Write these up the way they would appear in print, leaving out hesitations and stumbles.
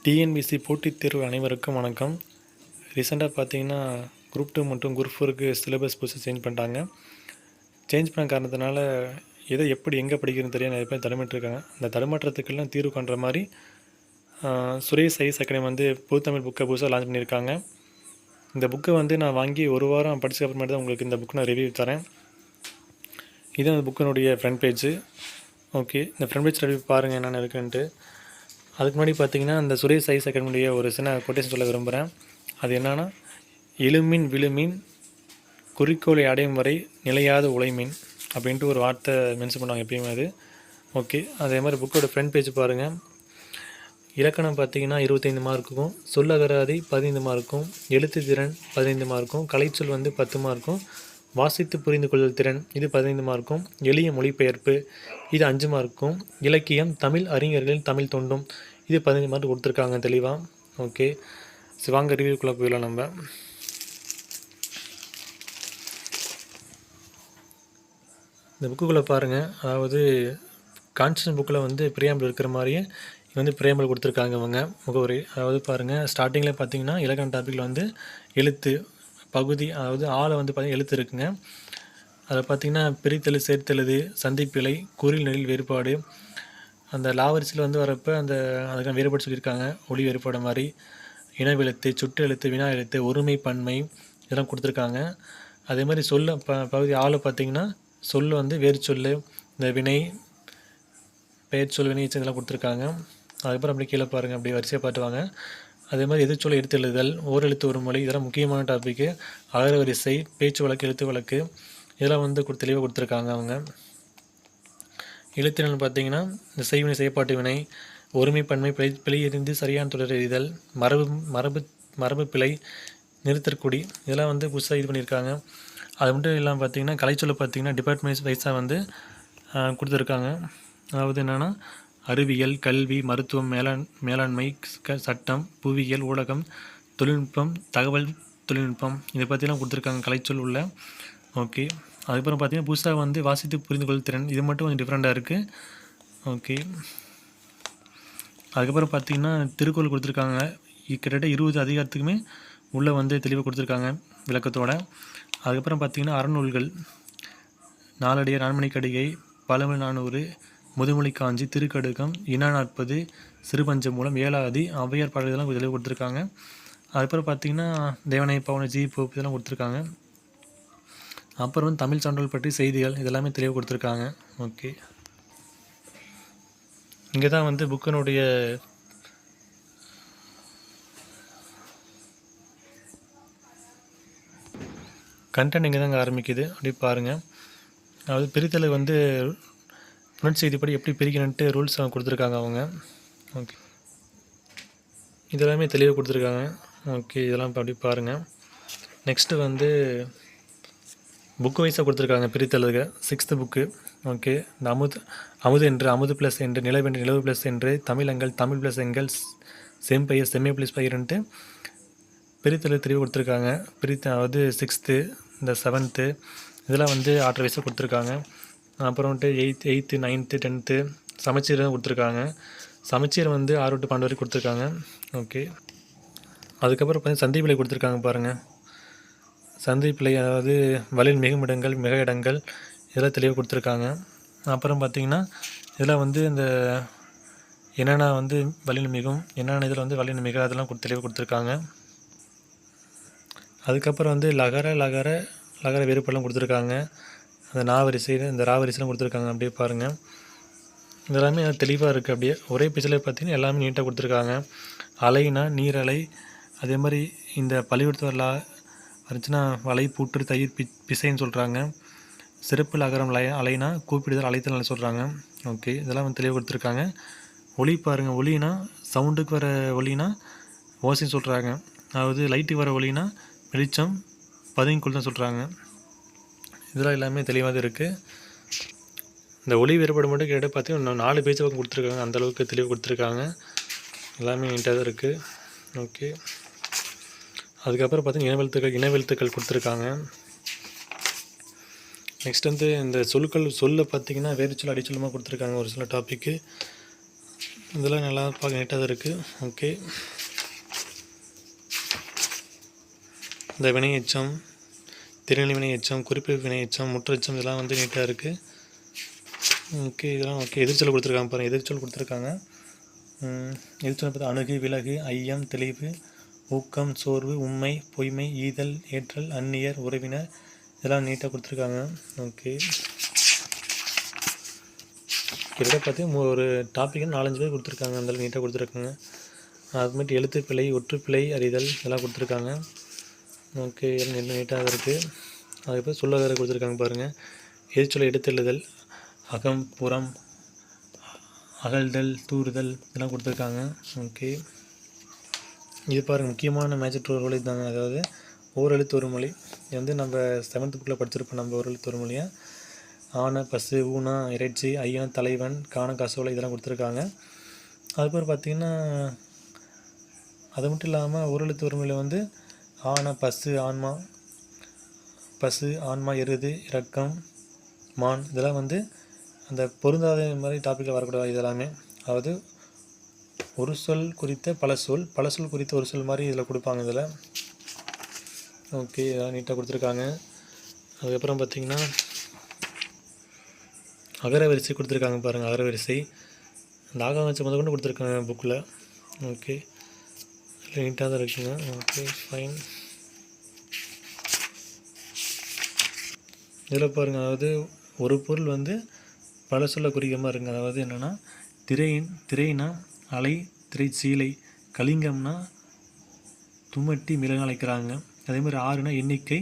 TNPSC போட்டித் தேர்வு அனைவருக்கும் வணக்கம். ரீசெண்டாக பார்த்தீங்கன்னா குரூப் 2 மற்றும் குரூப் 4க்கு சிலபஸ் புதுசாக சேஞ்ச் பண்ணிட்டாங்க. சேஞ்ச் பண்ண காரணத்தினால எதை எப்படி எங்கே படிக்கிறதுன்னு தெரியாது நிறைய பேர் தடுமாற்றிருக்காங்க. அந்த தடுமாற்றத்துக்கெல்லாம் தீர்வு காண்ற மாதிரி சுரேஷ் ஐஎஸ் அகாடமி வந்து புதுத்தமிழ் புக்கை புதுசாக லான்ச் பண்ணியிருக்காங்க. இந்த புக்கை வந்து நான் வாங்கி ஒரு வாரம் படிச்சதுக்கு அப்புறமேட்டு தான் உங்களுக்கு இந்த புக்கு நான் ரிவ்யூ தரேன். இதுதான் அந்த புக்கினுடைய ஃப்ரண்ட் பேஜ். ஓகே, இந்த ஃப்ரண்ட் பேஜ் ரிவ்யூ பாருங்கள் என்னென்ன இருக்குன்ட்டு. அதுக்கு முன்னாடி பார்த்தீங்கன்னா இந்த சுரேஷ் ஐஎஸ் அகாடமியுடைய ஒரு சின்ன கொட்டேஷன் சொல்ல விரும்புகிறேன். அது என்னென்னா, எழுமீன் விழுமீன் குறிக்கோளை அடையும் வரை நிலையாத உழைமீன் அப்படின்ட்டு ஒரு வார்த்தை மென்ஷன் பண்ணுவாங்க எப்பயுமே அது. ஓகே, அதே மாதிரி புக்கோட ஃப்ரண்ட் பேஜ் பாருங்கள். இலக்கணம் பார்த்தீங்கன்னா 25 மார்க்குக்கும், சொல்லகராதி 15 மார்க்கும், எழுத்து திறன் 15 மார்க்கும், கலைச்சொல் வந்து 10 மார்க்கும், வாசித்து புரிந்து கொள்ளுதல் திறன் இது 15 மார்க்கும், எளிய மொழிபெயர்ப்பு இது 5 மார்க்கும், இலக்கியம் தமிழ் அறிஞர்களின் தமிழ் தொண்டும் இது 15 மார்க் கொடுத்துருக்காங்க தெளிவாக. ஓகே, வாங்க ரிவ்யூக்குள்ளே போயிடலாம். நம்ம இந்த புக்குக்குள்ளே பாருங்கள். அதாவது கான்ஸ்டியூஷன் புக்கில் வந்து பிரியாம்பிள் இருக்கிற மாதிரியே இது வந்து பிரியாம்பிள் கொடுத்துருக்காங்க அவங்க முகவரி. அதாவது பாருங்கள், ஸ்டார்டிங்கில் பார்த்தீங்கன்னா இலக்கண டாப்பிக்கில் வந்து எழுத்து பகுதி, அதாவது ஆளை வந்து பார்த்திங்கன்னா எழுத்து இருக்குங்க. அதில் பார்த்திங்கன்னா பிரித்தெழு சேர்த்தெழுது சந்திப்பிழை குறில் நெறில் வேறுபாடு, அந்த லாவரிசியில் வந்து வரப்போ அதுக்கான வேறுபாடு சொல்லியிருக்காங்க. ஒளி வேறுபாடு மாதிரி இனவெழுத்து, சுட்டு எழுத்து, வினா எழுத்து, ஒருமை பன்மை இதெல்லாம் கொடுத்துருக்காங்க. அதே மாதிரி சொல்ல பகுதி ஆளை பார்த்திங்கன்னா சொல் வந்து வேறு சொல், இந்த வினை பெயர் சொல் வினை இதெல்லாம் கொடுத்துருக்காங்க. அதுக்கப்புறம் அப்படி கீழே பாருங்கள், அப்படி வரிசையாக பாட்டுவாங்க. அதே மாதிரி எதிர்ச்சொல் எடுத்து எழுதுதல், ஓரெழுத்து ஒரு மொழி இதெல்லாம் முக்கியமான டாப்பிக்கு. அகர வரிசை, பேச்சு வழக்கு, எழுத்து வழக்கு இதெல்லாம் வந்து தெளிவாக கொடுத்துருக்காங்க அவங்க. எழுத்தினல் பார்த்தீங்கன்னா இந்த செய்வினை செய்யப்பாட்டு வினை, ஒருமை பன்மை, பிழை எறிந்து சரியான தொடர் எறிதல், மரபு பிழை, நிறுத்தற்குடி இதெல்லாம் வந்து புதுசாக இது பண்ணியிருக்காங்க. அது மட்டும் இல்லாமல் பார்த்தீங்கன்னா கலைச்சொல்லை பார்த்தீங்கன்னா டிபார்ட்மெண்ட்ஸ் வைஸாக வந்து கொடுத்துருக்காங்க. அதாவது என்னென்னா அறிவியல், கல்வி, மருத்துவம், மேலாண்மை, சட்டம், புவியியல், ஊடகம், தொழில்நுட்பம், தகவல் தொழில்நுட்பம் இதை பற்றிலாம் கொடுத்துருக்காங்க கலைச்சொல் உள்ள. ஓகே, அதுக்கப்புறம் பார்த்தீங்கன்னா புதுசாக வந்து வாசித்து புரிந்து கொள் திறன் இது மட்டும் கொஞ்சம் டிஃப்ரெண்ட்டாக இருக்குது. ஓகே, அதுக்கப்புறம் பார்த்தீங்கன்னா திருக்குறள் கொடுத்துருக்காங்க. கிட்டத்தட்ட 20 அதிகாரத்துக்குமே உள்ளே வந்து தெளிவாக கொடுத்துருக்காங்க விளக்கத்தோட. அதுக்கப்புறம் பார்த்தீங்கன்னா அறநூல்கள், நாலடியார், நான்மணிக்கடிகை, பழமொழி 400, முதுமொழி காஞ்சி, திருக்கடுகம், இனா 40, சிறுபஞ்சமூலம், ஏலாதி, ஔவையார் பாடல் இதெல்லாம் தெளிவாக கொடுத்துருக்காங்க. அதுக்கப்புறம் பார்த்தீங்கன்னா தேவனை பவன ஜி போப் இதெல்லாம் கொடுத்துருக்காங்க. அப்புறம் வந்து தமிழ் சான்றோல் பற்றி செய்திகள் இதெல்லாமே தெளிவாக கொடுத்துருக்காங்க. ஓகே, இங்கே தான் வந்து புக்கினுடைய கண்டென்ட் இங்கே தாங்க ஆரம்பிக்குது. அப்படி பாருங்கள். அதாவது பிரித்தலை வந்து புணர்ச்சி செய்திப்படி எப்படி பிரிக்கணுன்ட்டு ரூல்ஸ் கொடுத்துருக்காங்க அவங்க. ஓகே, இதெல்லாமே தெளிவாக கொடுத்துருக்காங்க. ஓகே, இதெல்லாம் இப்போ அப்படி பாருங்கள். நெக்ஸ்ட்டு வந்து புக்கு வைஸாக கொடுத்துருக்காங்க பிரித்தலுக்கு 6th புக்கு. ஓகே, இந்த அமுது என்று, அமுது ப்ளஸ் என்று, நிலவென்று, நிலவு ப்ளஸ் என்று, தமிழங்கள், தமிழ் ப்ளஸ் எங்கள், செம்பயிர், செம்மை ப்ளஸ் பயிருன்ட்டு பிரித்தல் தெளிவாக கொடுத்துருக்காங்க. அதாவது 6th, இந்த 7th இதெல்லாம் வந்து ஆர்டர் வைஸாக கொடுத்துருக்காங்க. அப்புறம்ட்டு 8th 9th 10th சமச்சீர் கொடுத்துருக்காங்க. சமச்சீர் வந்து 6 to 12 வரைக்கும் கொடுத்துருக்காங்க. ஓகே, அதுக்கப்புறம் பார்த்தீங்கன்னா சந்தி பிழை கொடுத்துருக்காங்க பாருங்கள். சந்தி பிழை அதாவது வலில் மிகுமிடங்கள், மிக இடங்கள் இதெல்லாம் தெளிவாக கொடுத்துருக்காங்க. அப்புறம் பார்த்திங்கன்னா இதெல்லாம் வந்து இந்த என்னென்ன வந்து வலில் மிகும், என்னென்ன இதில் வந்து வலில் மிக அதெல்லாம் தெளிவாக கொடுத்துருக்காங்க. அதுக்கப்புறம் வந்து லகர வேறுபாடெல்லாம் கொடுத்துருக்காங்க. அந்த நாவரிசை, இந்த ராவரிசைலாம் கொடுத்துருக்காங்க. அப்படியே பாருங்கள், இதெல்லாமே தெளிவாக இருக்குது. அப்படியே ஒரே பேஜில் பார்த்தீங்கன்னா எல்லாமே நீட்டாக கொடுத்துருக்காங்க. அலைனா நீரலை, அதே மாதிரி இந்த பள்ளிக்கூடத்து வரலா வந்துச்சுன்னா வலை, பூற்று, தயிர், பிசைன்னு சொல்கிறாங்க. சிறப்பு அகரம் அலைனா கூப்பிடுதல், அழைத்தல் சொல்கிறாங்க. ஓகே, இதெல்லாம் வந்து தெளிவாக கொடுத்துருக்காங்க. ஒளி பாருங்கள், ஒளினா சவுண்டுக்கு வர ஒளினா ஓசைன்னு சொல்கிறாங்க. அதாவது லைட்டுக்கு வர ஒளினா வெளிச்சம், பதுங்கிக்குள் தான் சொல்கிறாங்க. இதெல்லாம் எல்லாமே தெளிவாக இருக்குது. இந்த ஒளி வேறுபாடு மட்டும் கேட்டு பார்த்தீங்கன்னா 4 பேஜ் பக்கம் கொடுத்துருக்காங்க. அந்தளவுக்கு தெளிவாக கொடுத்துருக்காங்க. எல்லாமே நீட்டாக தான் இருக்குது. ஓகே, அதுக்கப்புறம் பார்த்தீங்கன்னா இனவெழுத்துக்கள் கொடுத்துருக்காங்க. நெக்ஸ்ட் வந்து இந்த சொல்ல பார்த்திங்கன்னா வேறு சொல் அடிச்சொல்லமாக கொடுத்துருக்காங்க ஒரு சில டாப்பிக்கு. இதெல்லாம் நல்லா பார்க்க நீட்டாக தான் இருக்குது. ஓகே, இந்த வினை எச்சம், திறனி வினை எச்சம், குறிப்பு வினை எச்சம், முற்றெச்சம் இதெல்லாம் வந்து நீட்டாக இருக்குது. ஓகே, இதெல்லாம் ஓகே. எதிர்ச்சொல் கொடுத்துருக்காங்க பாருங்கள், எதிர்ச்சொல் கொடுத்துருக்காங்க. எதிர்ச்சொல் பார்த்தா அணுகு, விலகு, ஐயம், தெளிவு, ஊக்கம், சோர்வு, உண்மை, பொய்மை, ஈதல், ஏற்றல், அந்நியர், உறவினர் இதெல்லாம் நீட்டாக கொடுத்துருக்காங்க. ஓகே, கிட்ட பார்த்து ஒரு டாப்பிக்கு 4-5 பேர் கொடுத்துருக்காங்க, அந்தளவு நீட்டாக கொடுத்துருக்காங்க. அதுமாதிரி எழுத்துப்பிழை, ஒற்றுப்பிழை அறிதல் இதெல்லாம் கொடுத்துருக்காங்க. ஓகே, எல்லாம் நீட்டாக இருக்குது. அதுக்கப்புறம் சொல்லவரை கொடுத்துருக்காங்க பாருங்கள். எதிர்ச்சொல்லை எடுத்தெழுதல், அகம், புறம், அகழ்தல், தூறுதல் இதெல்லாம் கொடுத்துருக்காங்க. ஓகே, இது பாருங்கள், முக்கியமான மேஜிக் ஒரு தாங்க. அதாவது ஓரெழுத்து ஒரு மொழி. இது வந்து நம்ம 7th புக்கில் படிச்சிருப்போம். நம்ம ஓரெழுத்து ஒரு மொழியாக ஆன, பசு, ஊனா, இறைச்சி, ஐயன, தலைவன், காண, கசோலை இதெல்லாம் கொடுத்துருக்காங்க. அதுக்கப்புறம் பார்த்திங்கன்னா அது மட்டும் இல்லாமல் ஓரெழுத்து ஒரு மொழியில் வந்து ஆன, பசு, ஆன்மா, பசு, ஆன்மா, எருது, இரக்கம், மான் இதெல்லாம் வந்து அந்த பொருந்தாத மாதிரி டாப்பிக்கில் வரக்கூடாது. இதெல்லாமே அதாவது ஒரு சொல் குறித்த பல சொல், பல சொல் குறித்த ஒரு சொல் மாதிரி இதில் கொடுப்பாங்க இதில். ஓகே, இதெல்லாம் நீட்டாக கொடுத்துருக்காங்க. அதுக்கப்புறம் பார்த்திங்கன்னா அகரவரிசை கொடுத்துருக்காங்க பாருங்கள். அகரவரிசை அந்த ஆகாவரிசை கொண்டு கொடுத்துருக்காங்க புக்கில். ஓகே, நீட்டாக தான் இருக்குங்க. Okay, fine. இதில் பாருங்கள், அதாவது ஒரு பொருள் வந்து பல சொல்ல குறிக்கிற மாதிரி இருக்குங்க. அதாவது என்னென்னா திரைனா அலை, திரைச்சீலை, கலிங்கம்னா தும்மட்டி, மிளகு அழைக்கிறாங்க. அதேமாதிரி ஆறுனா எண்ணிக்கை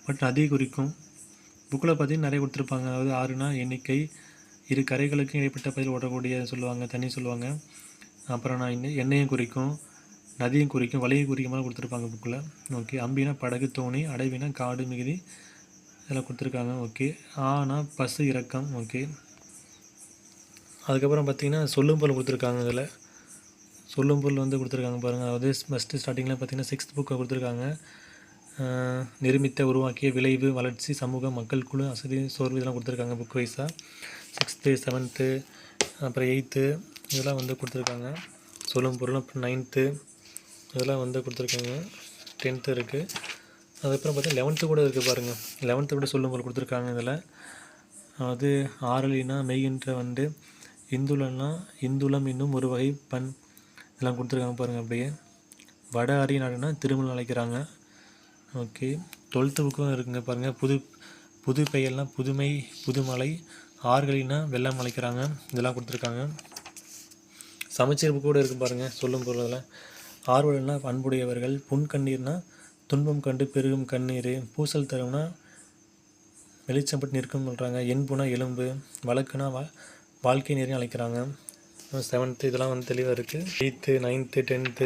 மற்றும் அதிக குறிக்கும். புக்கில் பார்த்திங்கன்னா நிறைய கொடுத்துருப்பாங்க. அதாவது ஆறுனா எண்ணிக்கை, இரு கரைகளுக்கும் இடைப்பட்ட பகுதியில் ஓடக்கூடிய சொல்லுவாங்க, தண்ணி சொல்லுவாங்க. அப்புறம் நான் எண்ணெயும் குறிக்கும், நதியும் குறிக்கும், வலையும் குறிக்குமாக கொடுத்துருப்பாங்க புக்கில். ஓகே, அம்பினா படகு, தோணி, அடைவினா காடு, மிகுதி இதெல்லாம் கொடுத்துருக்காங்க. ஓகே, ஆனா பசு, இறக்கம். ஓகே, அதுக்கப்புறம் பார்த்திங்கன்னா சொல்லும் பொருள் கொடுத்துருக்காங்க. இதில் சொல்லும் பொருள் வந்து கொடுத்துருக்காங்க பாருங்கள். அதாவது ஃபஸ்ட்டு ஸ்டார்டிங்கில் பார்த்திங்கன்னா 6th புக்கை கொடுத்துருக்காங்க. நிருமித்த, உருவாக்கிய, விளைவு, வளர்ச்சி, சமூகம், மக்கள், குழு, அசதி, சோர்வு இதெல்லாம் கொடுத்துருக்காங்க புக் வைஸாக. 6th, 7th, அப்புறம் 8th இதெல்லாம் வந்து கொடுத்துருக்காங்க சொல்லும் பொருள். அப்புறம் 9th இதெல்லாம் வந்து கொடுத்துருக்காங்க. 10th இருக்குது. அதுக்கப்புறம் பார்த்தீங்கன்னா 11th கூட இருக்குது பாருங்கள். 11th கூட சொல்லும் பொருள் கொடுத்துருக்காங்க இதில். அதாவது ஆறலினா மெய்கின்ற வந்து, இந்துலன்னா இந்துலம் என்னும் ஒரு வகை பண் இதெல்லாம் கொடுத்துருக்காங்க பாருங்கள். அப்படியே வட அரி நாடுனா திருமணம் அழைக்கிறாங்க. ஓகே, 12th புக்கும் இருக்குங்க பாருங்கள். புது பெயர்லாம் புதுமை, புதுமலை, ஆறுகளினா வெள்ளம் அழைக்கிறாங்க இதெல்லாம் கொடுத்துருக்காங்க. சமச்சீர் புக்கு கூட இருக்குது பாருங்கள் சொல்லும் பொருளில். ஆர்வலர்னா அன்புடையவர்கள், புன்கண்ணீர்னா துன்பம் கண்டு பெருகும் கண்ணீர், பூசல் தரும்னா வெளிச்சம்பட்டு நிற்கும் சொல்கிறாங்க, என்புனா எலும்பு, வழக்குனா வாழ்க்கை நீரையும் அழைக்கிறாங்க. 7th இதெல்லாம் வந்து தெளிவாக இருக்குது. 8th, 9th, 10th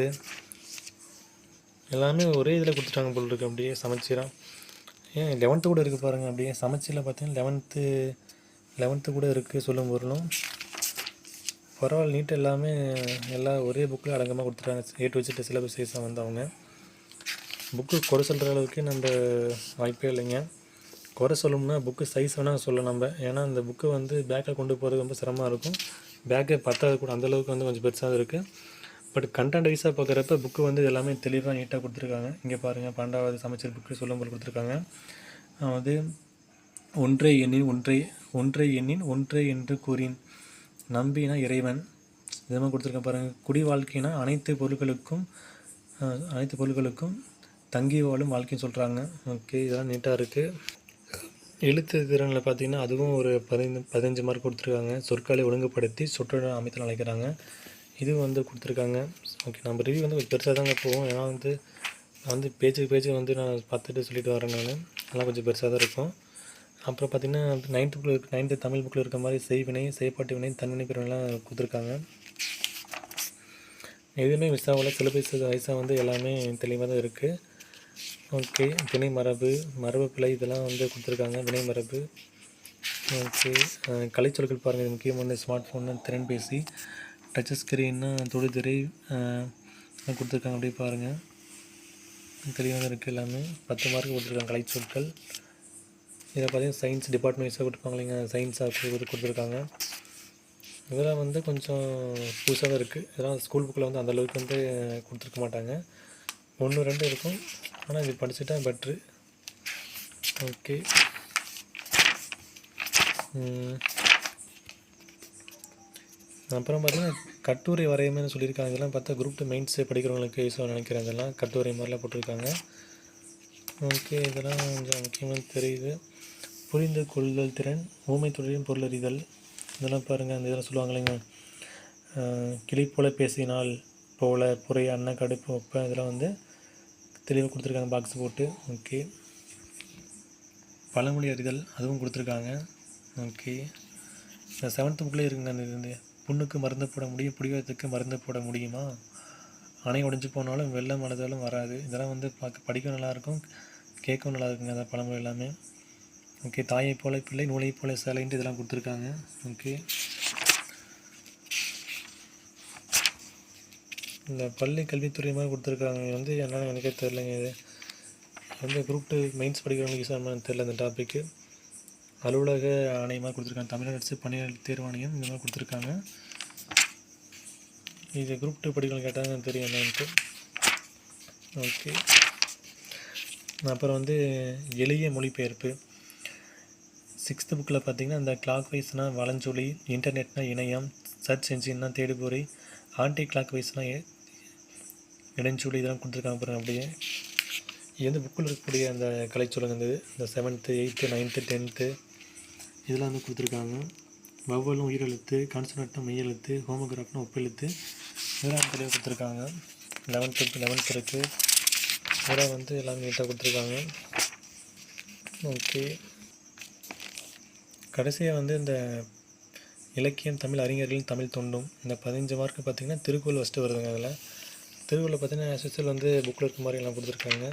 எல்லாமே ஒரே இதில் கொடுத்துட்டாங்க போல் இருக்குது. அப்படியே சமச்சீராக. ஏன் 11th கூட இருக்குது பாருங்கள். அப்படியே சமச்சீரில் பார்த்தீங்கன்னா 11th கூட இருக்குது சொல்லும் பொருளும். பரவாயில்ல, நீட்டு எல்லாமே எல்லாம் ஒரே புக்கில் அடங்கமாக கொடுத்துட்டாங்க. A to Z சிலபஸ் சைஸாக வந்து அவங்க புக்கு குறை சொல்கிற அளவுக்கு நம்ம வாய்ப்பே இல்லைங்க. குறை சொல்லணும்னா புக்கு சைஸ் வேணால் சொல்லலாம் நம்ம. ஏன்னா அந்த புக்கு வந்து பேக்கில் கொண்டு போகிறது ரொம்ப சிரமமாக இருக்கும். பேக்கே பத்தாது கூட, அந்தளவுக்கு வந்து கொஞ்சம் பெருசாக இருக்குது. பட் கண்டென்ட் வைஸாக பார்க்குறப்ப புக்கு வந்து எல்லாமே தெளிவாக நீட்டாக கொடுத்துருக்காங்க. இங்கே பாருங்கள், 12வது சமச்சீர் புக்கு சொல்லும் போது கொடுத்துருக்காங்க. அதாவது ஒன்றை எண்ணின் ஒன்றை என்று கூறின், நம்பினா இறைவன் இதெல்லாம் கொடுத்துருக்கேன் பாருங்கள். குடி வாழ்க்கைனா அனைத்து பொருட்களுக்கும் தங்கி வாழும் வாழ்க்கைன்னு சொல்கிறாங்க. ஓகே, இதெல்லாம் நீட்டாக இருக்குது. எழுத்து திறனில் பார்த்திங்கன்னா அதுவும் ஒரு 15 மார்க் கொடுத்துருக்காங்க. சொற்களை ஒழுங்குபடுத்தி சொற்றொடர் அமைத்தல் அழைக்கிறாங்க. இது வந்து கொடுத்துருக்காங்க. ஓகே, நம்ம ரிவ்யூ வந்து கொஞ்சம் பெருசாக தாங்க போவோம். ஏன்னா வந்து பேஜுக்கு வந்து நான் பார்த்துட்டு சொல்லிட்டு வரேன். அதெல்லாம் கொஞ்சம் பெருசாக தான் இருக்கும். அப்புறம் பார்த்திங்கன்னா 9th தமிழ் புக்கில் இருக்க மாதிரி செய்வினை, செயற்பாட்டு வினை, தன்வினை, பிறவினைலாம் கொடுத்துருக்காங்க. எதுவுமே மிஸ் ஆகல. சிலபஸ் வயசாக வந்து எல்லாமே தெளிவாக தான் இருக்குது. ஓகே, வினை மரபு பிழை இதெல்லாம் வந்து கொடுத்துருக்காங்க. வினை மரபு. ஓகே, கலைச்சொற்கள் பாருங்கள். இது முக்கியமான ஸ்மார்ட் ஃபோன்னு, திறன்பேசி, டச் ஸ்க்ரீன்னா தொடுதிரை கொடுத்துருக்காங்க. அப்படியே பாருங்கள், தெளிவாக இருக்குது. எல்லாமே 10 மார்க் கொடுத்துருக்காங்க கலைச்சொற்கள். இதை பார்த்தீங்கன்னா சயின்ஸ் டிபார்ட்மெண்ட் வைஸாக கொடுத்துருப்பாங்க இல்லைங்க, சயின்ஸாக கொடுத்துருக்காங்க. இதெல்லாம் வந்து கொஞ்சம் புதுசாக தான் இருக்குது. இதெல்லாம் ஸ்கூல் புக்கில் வந்து அந்தளவுக்கு வந்து கொடுத்துருக்க மாட்டாங்க. 1, 2 இருக்கும். ஆனால் இது படிச்சுட்டா பெட்ரு. ஓகே. அப்புறம் பார்த்திங்கன்னா கட்டுரை வரையுமே சொல்லியிருக்காங்க. இதெல்லாம் பார்த்தா குரூப் 2 மெயின்ஸே படிக்கிறவங்களுக்கு யூஸ் ஆகும் நினைக்கிறேன். இதெல்லாம் கட்டுரை மாதிரிலாம் போட்டிருக்காங்க. ஓகே, இதெல்லாம் கொஞ்சம் முக்கியமாக தெரியுது. புரிந்து கொள்ளுதல் திறன், ஊமை தொழிலின் பொருளறிதல், இதெல்லாம் பாருங்கள். அந்த இதெல்லாம் சொல்லுவாங்க இல்லைங்க, கிளி போல பேசினால் போல புரை அன்ன கடுப்பு ஒப்ப, இதெல்லாம் வந்து தெளிவாக கொடுத்துருக்காங்க பாக்ஸ் போட்டு. ஓகே. பழமொழி அறிதல் அதுவும் கொடுத்துருக்காங்க. ஓகே. இந்த 7th புக்கில் இருக்குங்க. அந்த இது புண்ணுக்கு மருந்து போட முடியும், புடிவத்துக்கு மருந்து போட முடியுமா, அணை உடைஞ்சு போனாலும் வெள்ளம் அழுதாலும் வராது. இதெல்லாம் வந்து படிக்கவும் நல்லாயிருக்கும், கேட்கவும் நல்லா இருக்குங்க அந்த பழமொழி எல்லாமே. ஓகே. தாயை போல பிள்ளை, நூலை போல சேலைன்ட்டு இதெல்லாம் கொடுத்துருக்காங்க. ஓகே. இந்த பள்ளி கல்வித்துறை மாதிரி கொடுத்துருக்காங்க. இது வந்து என்னென்னு எனக்கே தெரிலங்க. இது வந்து குரூப் 2 மெயின்ஸ் படிக்கிறவங்களுக்கு யூஸ் ஆகுமான்னு தெரில இந்த டாப்பிக்கு. அலுவலக ஆணையமாக கொடுத்துருக்காங்க. தமிழக அரசு பணியாளர் தேர்வாணையம் இந்த மாதிரி கொடுத்துருக்காங்க. இது குரூப் 2 படிக்கிறவங்க கேட்டால் தான் தெரியும் என்னன்ட்டு. ஓகே. அப்புறம் வந்து எளிய மொழிபெயர்ப்பு 6th புக்கில் பார்த்திங்கன்னா இந்த கிளாக் வைஸ்னால் வலஞ்சொலி, இன்டர்நெட்னா இணையம், சர்ச் என்ஜின்னா தேடுபொறி, ஆன்டி கிளாக் வைஸ்னால் இடைஞ்சொலி, இதெல்லாம் கொடுத்துருக்காங்க பாருங்கள். அப்படியே இது வந்து புக்கில் இருக்கக்கூடிய அந்த கலைச்சொல்லுங்க. இந்த 7th 8th 9th 10th இதெல்லாம் வந்து கொடுத்துருக்காங்க. வவ்வலும் உயிரெழுத்து, கான்சனட்னா மெய்யெழுத்து, ஹோமோகிராஃப்னா ஒப்பெழுத்து, இதெல்லாம் தெளிவாக கொடுத்துருக்காங்க. 11th இருக்குது. இதெல்லாம் வந்து எல்லாம் நீட்டாக கொடுத்துருக்காங்க. ஓகே. கடைசியாக வந்து இந்த இலக்கியம் தமிழ் அறிஞர்களின் தமிழ் தொண்டும், இந்த 15 மார்க்கு பார்த்திங்கன்னா திருக்குறள் ஃபஸ்ட்டு வருதுங்க. அதில் திருக்குறளில் பார்த்திங்கன்னா எஸ்எஸ்எல் வந்து புக்கில் இருக்க மாதிரி எல்லாம் கொடுத்துருக்காங்க.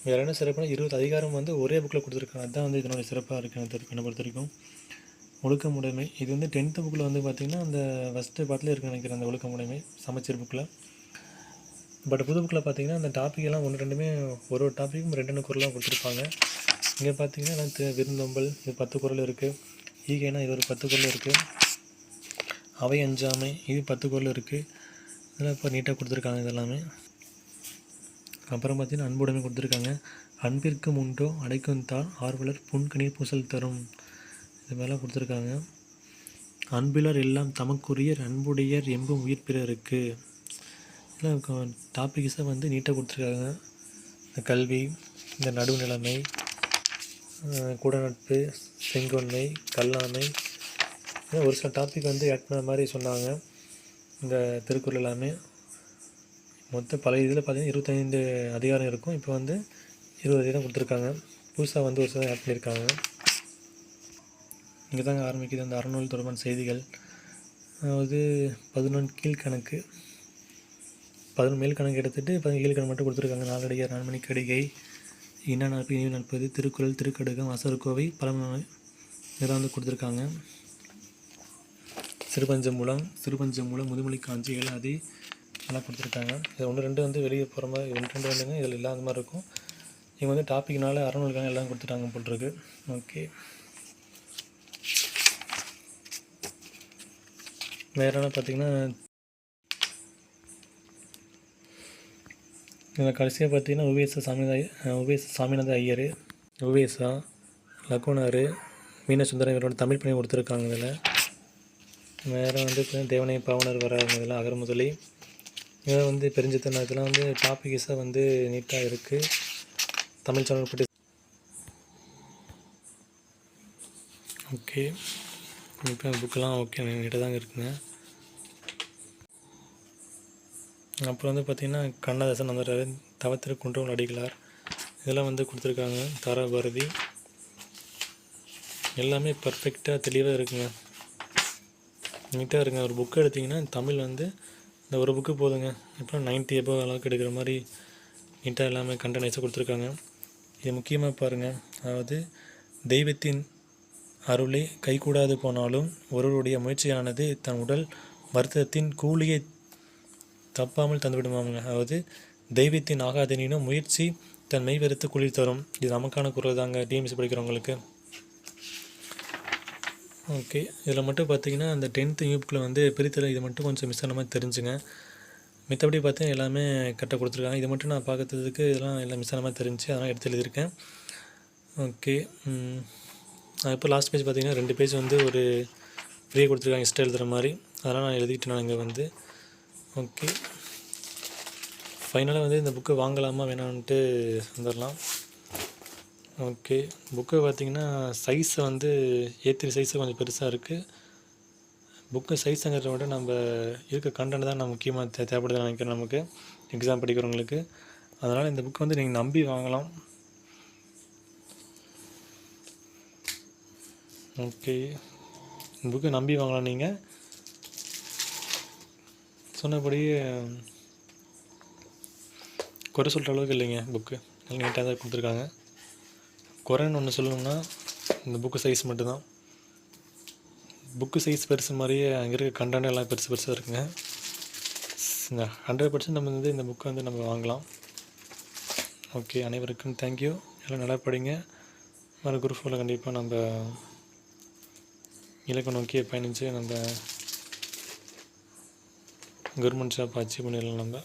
வேறு என்ன சிறப்புனா 20 அதிகாரம் வந்து ஒரே புக்கில் கொடுத்துருக்காங்க. அதுதான் வந்து இதனுடைய சிறப்பாக இருக்குது என்னை பொறுத்த வரைக்கும். ஒழுக்கமுடைமை இது வந்து 10th புக்கில் வந்து பார்த்திங்கன்னா அந்த ஃபஸ்ட்டு பாட்டில் இருக்குன்னு நினைக்கிறேன், அந்த ஒழுக்கமுடைமை சமச்சீர் புக்கில். பட் புது புக்கில் பார்த்திங்கன்னா அந்த டாப்பிக்கெல்லாம் 1-2 ஒரு டாப்பிக்கும் 2 குறளாக கொடுத்துருப்பாங்க. இங்கே பார்த்திங்கன்னா விருந்தோம்பல் இது 10 குறள் இருக்குது. ஈகைனா இது ஒரு 10 குறள் இருக்குது. அவை அஞ்சாமை இது 10 குறள் இருக்குது. இதெல்லாம் இப்போ நீட்டாக கொடுத்துருக்காங்க இதெல்லாமே. அப்புறம் பார்த்திங்கன்னா அன்புடைமை கொடுத்துருக்காங்க. அன்பிற்கு முண்டோ அடைக்கும் தாள் ஆர்வலர் புன்கணீர் பூசல் தரும், இது மாதிரிலாம் கொடுத்துருக்காங்க. அன்பிலர் எல்லாம் தமக்குரியர் அன்புடையர் எம்பும் உயிர் பிறருக்கு, இதெல்லாம் டாபிக்ஸை வந்து நீட்டாக கொடுத்துருக்காங்க. இந்த கல்வி, இந்த நடுநிலைமை, குடநட்பு, செங்கொன்மை, கல்லாமை, ஒரு சில டாபிக் வந்து ஆட் பண்ண மாதிரி சொன்னாங்க இந்த திருக்குறள் எல்லாமே. மொத்தம் பழைய இதில் பார்த்திங்கன்னா 25 அதிகாரம் இருக்கும். இப்போ வந்து 20 அதிகாரம் கொடுத்துருக்காங்க. புதுசாக வந்து ஒரு சில ஆட் பண்ணியிருக்காங்க. இங்கே தாங்க ஆரம்பிக்குது அந்த அறநூல் தொடர்பான செய்திகள். அதாவது 11 கீழ்கணக்கு, 11 மேல் கணக்கு எடுத்துகிட்டு 10 கீழ்கணக்கு மட்டும் கொடுத்துருக்காங்க. நாலடியார், 4 மணி கடிகை, இன்னா நாற்பது இனிவு நாற்பது, திருக்குறள், திருக்கடுகம், அசர்கோவை, பழமொழி இதெல்லாம் வந்து கொடுத்துருக்காங்க. சிறுபஞ்சமூலம், முதுமொழி காஞ்சி, ஏழாதி இதெல்லாம் கொடுத்துருக்காங்க. இது 1-2 வந்து வெளியே போகிற மாதிரி 2 வந்துங்க, இதில் இல்லாத மாதிரி இருக்கும். இவங்க வந்து டாப்பிக்னால அறநூலுக்கான எல்லாம் கொடுத்துட்டாங்க போட்டிருக்கு. ஓகே. வேறு என்ன பார்த்திங்கன்னா இதில் கடைசியாக பார்த்திங்கன்னா உவேச சாமிநாத ஐயர், உவேசா, லக்குனார், மீனசுந்தரம் இவரோட தமிழ் பணி கொடுத்துருக்காங்க. இதில் வேறு வந்து தேவனை பாவனர் வராங்க. இதெல்லாம் அகரமுதலி, இதெல்லாம் வந்து பெருஞ்சித்தன, இதெல்லாம் வந்து டாபிக்ஸாக வந்து நீட்டாக இருக்குது. தமிழ் சேனல் பற்றி ஓகே. இப்போ புக்கெல்லாம் ஓகே நீட்டாக தாங்க இருக்குங்க. அப்புறம் வந்து பார்த்திங்கன்னா கண்ணதாசன் வந்துடுறாரு, தவத்திருக்குன்றோம் அடிகளார், இதெல்லாம் வந்து கொடுத்துருக்காங்க. தாராபாரதி எல்லாமே பர்ஃபெக்டாக தெளிவாக இருக்குங்க, நீட்டாக இருக்குங்க. ஒரு புக்கு எடுத்திங்கன்னா தமிழ் வந்து இந்த ஒரு புக்கு போதுங்க. இப்போ 90 above அளவுக்கு எடுக்கிற மாதிரி நீட்டாக எல்லாமே கண்டென்ட்ஸாக கொடுத்துருக்காங்க. இது முக்கியமாக பாருங்கள். அதாவது தெய்வத்தின் அருளே கைகூடாது போனாலும் ஒருவருடைய முயற்சியானது தன் உடல் வருத்தத்தின் கூலியை தப்பாமல் தந்துவிடுவாங்க. அதாவது தெய்வத்தின் ஆகாதெனினும் முயற்சி தன் மெய் வெறுத்து குளிர் தரும். இது நமக்கான குரல் தாங்க டிஎம்சி படிக்கிறவங்களுக்கு. ஓகே. இதில் மட்டும் பார்த்தீங்கன்னா, அந்த 10th புக்கில் வந்து பிரித்தல் இது மட்டும் கொஞ்சம் மிஸ் ஆன மாதிரி தெரிஞ்சுங்க. மித்தபடி பார்த்தீங்கன்னா எல்லாமே கரெக்டாக கொடுத்துருக்காங்க. இது மட்டும் நான் பார்த்ததுக்கு இதெல்லாம் எல்லாம் மிஸ் ஆன மாதிரி தெரிஞ்சுச்சு. அதெல்லாம் எடுத்து எழுதியிருக்கேன். ஓகே. இப்போ லாஸ்ட் பேஜ் பார்த்தீங்கன்னா 2 பேஜ் வந்து ஒரு ஃப்ரீயாக கொடுத்துருக்காங்க எக்ஸ்ட்ரா எழுதுகிற மாதிரி. அதெல்லாம் நான் எழுதிட்டு நான் இங்கே வந்து ஓகே. ஃபைனலாக வந்து இந்த புக்கு வாங்கலாமா வேணான்ட்டு வந்துடலாம். ஓகே. புக்கு பார்த்திங்கன்னா சைஸை வந்து A3 சைஸு கொஞ்சம் பெருசாக இருக்குது. புக்கு சைஸுங்கிறத விட நம்ம இருக்க கண்டென்ட் தான் நான் முக்கியமாக தேவைப்படுதுன்னு நினைக்கிறேன் நமக்கு எக்ஸாம் படிக்கிறவங்களுக்கு. அதனால் இந்த புக்கு வந்து நீங்கள் நம்பி வாங்கலாம். ஓகே. இந்த புக்கை நம்பி வாங்கலாம். நீங்கள் சொன்னபடி குறை சொல்கிற அளவுக்கு இல்லைங்க. புக்கு நல்லா நீட்டாக தான் கொடுத்துருக்காங்க. குறைன்னு ஒன்று சொல்லணும்னா இந்த புக்கு சைஸ் மட்டும்தான். புக்கு சைஸ் பெருசு மாதிரியே அங்கே இருக்க கண்டென்ட் எல்லாம் பெருசு பெருசாக இருக்குங்க. 100% நம்ம வந்து இந்த புக்கை வந்து நம்ம வாங்கலாம். ஓகே. அனைவருக்கும் தேங்க்யூ. எல்லாம் நல்லா படிங்க. மறு குரூப் 4ல் கண்டிப்பாக நம்ம இலக்கை நோக்கி பயணித்து நம்ம கவர்மெண்ட் ஜாப் அச்சீவ் பண்ணிடலாம் நம்ம.